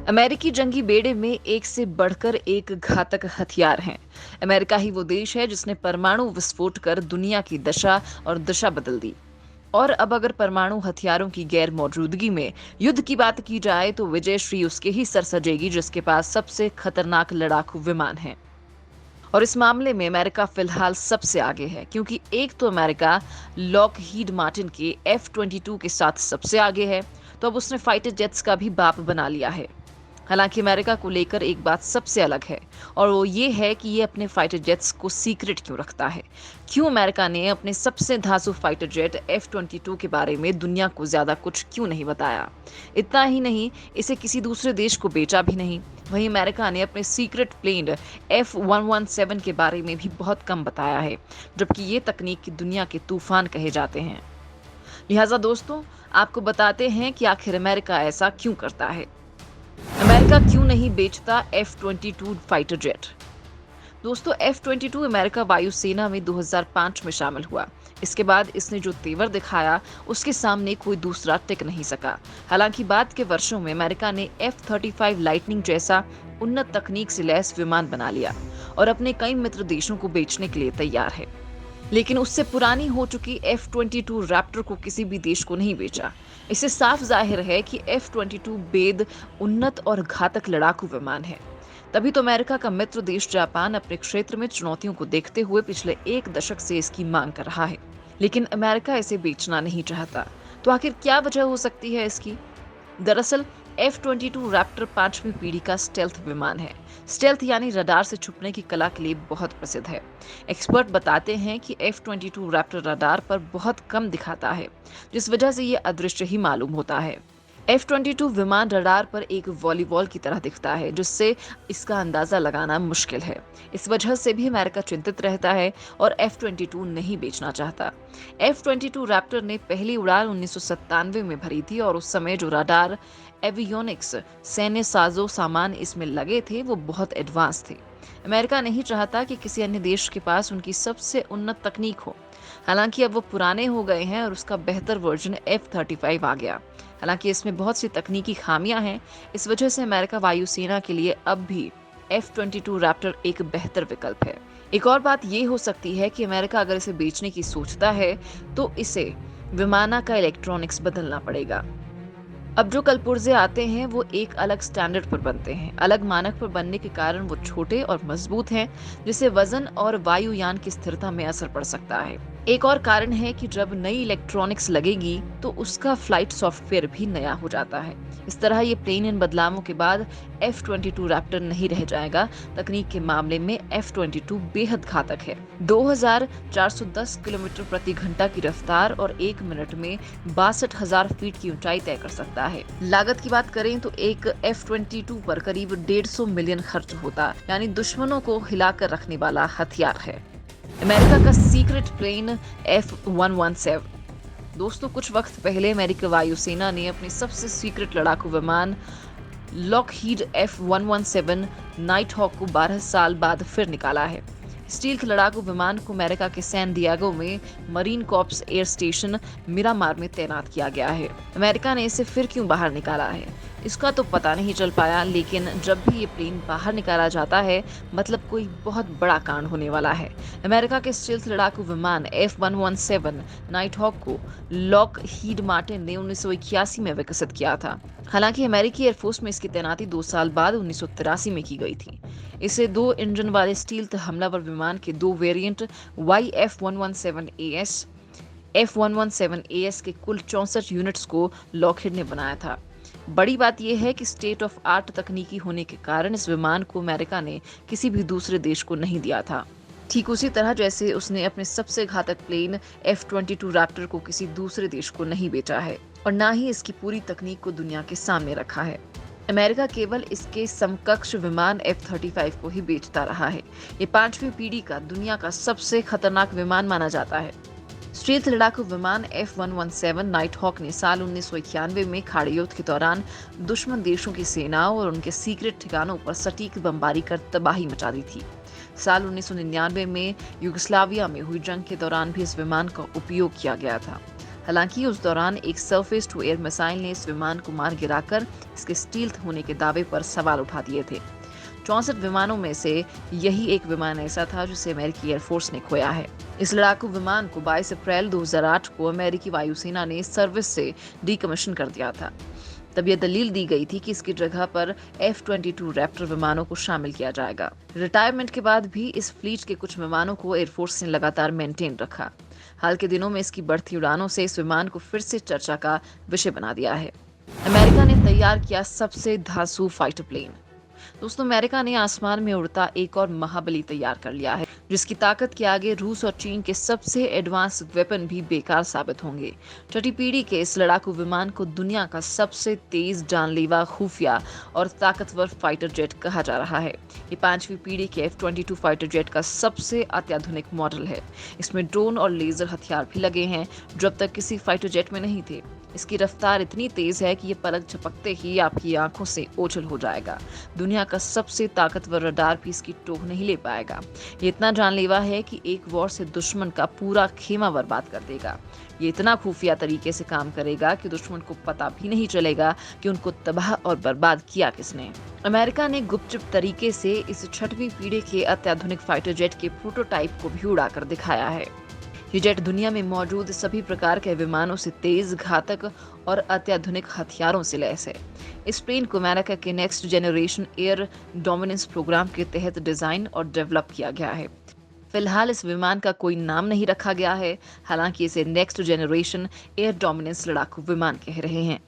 अमेरिकी जंगी बेड़े में एक से बढ़कर एक घातक हथियार हैं। अमेरिका ही वो देश है जिसने परमाणु विस्फोट कर दुनिया की दशा और दिशा बदल दी। और अब अगर परमाणु हथियारों की गैर मौजूदगी में युद्ध की बात की जाए तो विजयश्री उसके ही सर सजेगी जिसके पास सबसे खतरनाक लड़ाकू विमान है। और इस मामले में अमेरिका फिलहाल सबसे आगे है, क्योंकि एक तो अमेरिका लॉकहीड मार्टिन के F-22 के साथ सबसे आगे है, तो अब उसने फाइटर जेट्स का भी बाप बना लिया है। हालांकि अमेरिका को लेकर एक बात सबसे अलग है, और वो ये है कि ये अपने फाइटर जेट्स को सीक्रेट क्यों रखता है। क्यों अमेरिका ने अपने सबसे धांसू फाइटर जेट F-22 के बारे में दुनिया को ज्यादा कुछ क्यों नहीं बताया। इतना ही नहीं, इसे किसी दूसरे देश को बेचा भी नहीं। वहीं अमेरिका ने अपने सीक्रेट प्लेन F-117 के बारे में भी बहुत कम बताया है, जबकि ये तकनीक की दुनिया के तूफान कहे जाते हैं। लिहाजा दोस्तों, आपको बताते हैं कि आखिर अमेरिका ऐसा क्यों करता है। अमेरिका क्यों नहीं बेचता F-22 फाइटर जेट। दोस्तों, F-22 अमेरिका वायुसेना में 2005 में शामिल हुआ। इसके बाद इसने जो तेवर दिखाया उसके सामने कोई दूसरा टिक नहीं सका। हालांकि बाद के वर्षों में अमेरिका ने F-35 लाइटनिंग जैसा उन्नत तकनीक से लैस विमान बना लिया और अपने कई मित्र देशों को बेचने के लिए तैयार है। लेकिन उससे पुरानी हो चुकी F-22 रैप्टर को किसी भी देश को नहीं बेचा। इससे साफ जाहिर है कि F-22 बेद उन्नत और घातक लड़ाकू विमान है। तभी तो अमेरिका का मित्र देश जापान अपने क्षेत्र में चुनौतियों को देखते हुए पिछले एक दशक से इसकी मांग कर रहा है। लेकिन अमेरिका इसे बेचना नहीं चाहता। तो आखिर क्या वजह हो सकती है इसकी? दरअसल F-22 रैप्टर 5वीं पीढ़ी का स्टेल्थ विमान है। स्टेल्थ यानी रडार से छुपने की कला के लिए बहुत प्रसिद्ध है। एक्सपर्ट बताते हैं कि F-22 रैप्टर रडार पर बहुत कम दिखाता है, जिस वजह से ये अदृश्य ही मालूम होता है। F-22 विमान रडार पर एक वॉलीबॉल की तरह दिखता है, जिससे इसका अंदाजा लगाना मुश्किल है। इस वजह से भी अमेरिका चिंतित रहता है और F-22 नहीं बेचना चाहता। F-22 रैप्टर ने पहली उड़ान 1997 में भरी थी और उस समय जो रडार, एवियोनिक्स, सैन्य साजो सामान इसमें लगे थे वो बहुत एडवांस थे। अमेरिका नहीं चाहता कि किसी अन्य देश के पास उनकी सबसे उन्नत तकनीक हो। हालांकि अब वो पुराने हो गए हैं और उसका बेहतर वर्जन F-35 आ गया। हालांकि इसमें बहुत सी तकनीकी खामियां हैं। इस वजह से अमेरिका वायुसेना के लिए अब भी F-22 रैप्टर एक बेहतर विकल्प है। एक और बात ये हो सकती है कि अमेरिका अगर इसे बेचने की सोचता है तो इसे विमाना का इलेक्ट्रॉनिक्स बदलना पड़ेगा। अब जो कलपुर्जे आते हैं वो एक अलग स्टैंडर्ड पर बनते हैं। अलग मानक पर बनने के कारण वो छोटे और मजबूत हैं, जिससे वजन और वायुयान की स्थिरता में असर पड़ सकता है। एक और कारण है कि जब नई इलेक्ट्रॉनिक्स लगेगी तो उसका फ्लाइट सॉफ्टवेयर भी नया हो जाता है। इस तरह ये प्लेन इन बदलावों के बाद F-22 रैप्टर नहीं रह जाएगा। तकनीक के मामले में F-22 बेहद घातक है। 2410 किलोमीटर प्रति घंटा की रफ्तार और 1 मिनट में 62,000 फीट की ऊंचाई तय कर सकता है। लागत की बात करें तो एक F-22 पर करीब 150 मिलियन खर्च होता, यानी दुश्मनों को हिलाकर रखने वाला हथियार है। अमेरिका का सीक्रेट प्लेन F-117। दोस्तों, कुछ वक्त पहले अमेरिकी वायुसेना ने अपने सबसे सीक्रेट लड़ाकू विमान लॉकहीड F-117 नाइट हॉक को 12 साल बाद फिर निकाला है। स्टील्थ लड़ाकू विमान को अमेरिका के सैन डिएगो में marine corps air station Miramar में तैनात किया गया है। अमेरिका ने इसे फिर क्यों बाहर निकाला है, इसका तो पता नहीं चल पाया, लेकिन जब भी ये प्लेन बाहर निकाला जाता है मतलब कोई बहुत बड़ा कांड होने वाला है। अमेरिका के स्टील्थ लड़ाकू विमान F-117 नाइट हॉक को लॉकहीड मार्टिन ने 1981 में विकसित किया था। हालांकि अमेरिकी एयरफोर्स में इसकी तैनाती 2 साल बाद 1983 में की गई थी। इसे 2 इंजन वाले स्टील्थ हमलावर विमान के 2 वेरिएंट YF-117AS, F-117AS के कुल 64 यूनिट्स को लॉकहीड ने बनाया था। बड़ी बात यह है कि स्टेट ऑफ आर्ट तकनीकी होने के कारण इस विमान को अमेरिका ने किसी भी दूसरे देश को नहीं दिया था। ठीक उसी तरह जैसे उसने अपने सबसे घातक प्लेन F-22 रैप्टर को किसी दूसरे देश को नहीं बेचा है और ना ही इसकी पूरी तकनीक को दुनिया के सामने रखा है। अमेरिका केवल इसके समकक्ष विमान F-35 को ही बेचता रहा है। ये 5वीं पीढ़ी का दुनिया का सबसे खतरनाक विमान माना जाता है। स्टील्थ लड़ाकू विमान F-117 नाइट हॉक ने साल 1991 में खाड़ी युद्ध के दौरान दुश्मन देशों की सेनाओं और उनके सीक्रेट ठिकानों पर सटीक बमबारी कर तबाही मचा दी थी। साल 1999 में युगोस्लाविया में हुई जंग के दौरान भी इस विमान का उपयोग किया गया था। हालांकि उस दौरान एक सरफेस टू एयर मिसाइल ने इस विमान को मार गिराकर इसके स्टील्थ होने के दावे पर सवाल उठा दिए थे। 64 विमानों में से यही एक विमान ऐसा था जिसे अमेरिकी एयरफोर्स ने खोया है। इस लड़ाकू विमान को 22 अप्रैल 2008 को अमेरिकी वायुसेना ने सर्विस से डीकमीशन कर दिया था। तब यह दलील दी गई थी कि इसकी जगह पर F-22 रैप्टर विमानों को शामिल किया जाएगा। रिटायरमेंट के बाद भी इस फ्लीट के कुछ विमानों को एयरफोर्स ने लगातार मेंटेन रखा। हाल के दिनों में इसकी बढ़ती उड़ानों से इस विमान को फिर से चर्चा का विषय बना दिया है। अमेरिका ने तैयार किया सबसे धांसू फाइटर प्लेन। दोस्तों, अमेरिका ने आसमान में उड़ता एक और महाबली तैयार कर लिया है, जिसकी ताकत के आगे रूस और चीन के सबसे एडवांस वेपन भी बेकार साबित होंगे। छठी पीढ़ी के इस लड़ाकू विमान को दुनिया का सबसे तेज, जानलेवा, खुफिया और ताकतवर फाइटर जेट कहा जा रहा है। ये 5वीं पीढ़ी के F-22 फाइटर जेट का सबसे अत्याधुनिक मॉडल है। इसमें ड्रोन और लेजर हथियार भी लगे हैं, जो अब तक किसी फाइटर जेट में नहीं थे। इसकी रफ्तार इतनी तेज है कि ये पलक झपकते ही आपकी आंखों से ओझल हो जाएगा। दुनिया का सबसे ताकतवर रडार भी इसकी टोह नहीं ले पाएगा। ये इतना जानलेवा है कि एक वॉर से दुश्मन का पूरा खेमा बर्बाद कर देगा। ये इतना खुफिया तरीके से काम करेगा कि दुश्मन को पता भी नहीं चलेगा कि उनको तबाह और बर्बाद किया किसने। अमेरिका ने गुपचुप तरीके से इस 6वीं पीढ़ी के अत्याधुनिक फाइटर जेट के प्रोटोटाइप को भी उड़ाकर दिखाया है। ये जेट दुनिया में मौजूद सभी प्रकार के विमानों से तेज, घातक और अत्याधुनिक हथियारों से लैस है। इस प्लेन को अमेरिका के next generation air dominance program के तहत डिजाइन और डेवलप किया गया है। फिलहाल इस विमान का कोई नाम नहीं रखा गया है, हालांकि इसे नेक्स्ट जनरेशन एयर डोमिनेंस लड़ाकू विमान कह रहे हैं।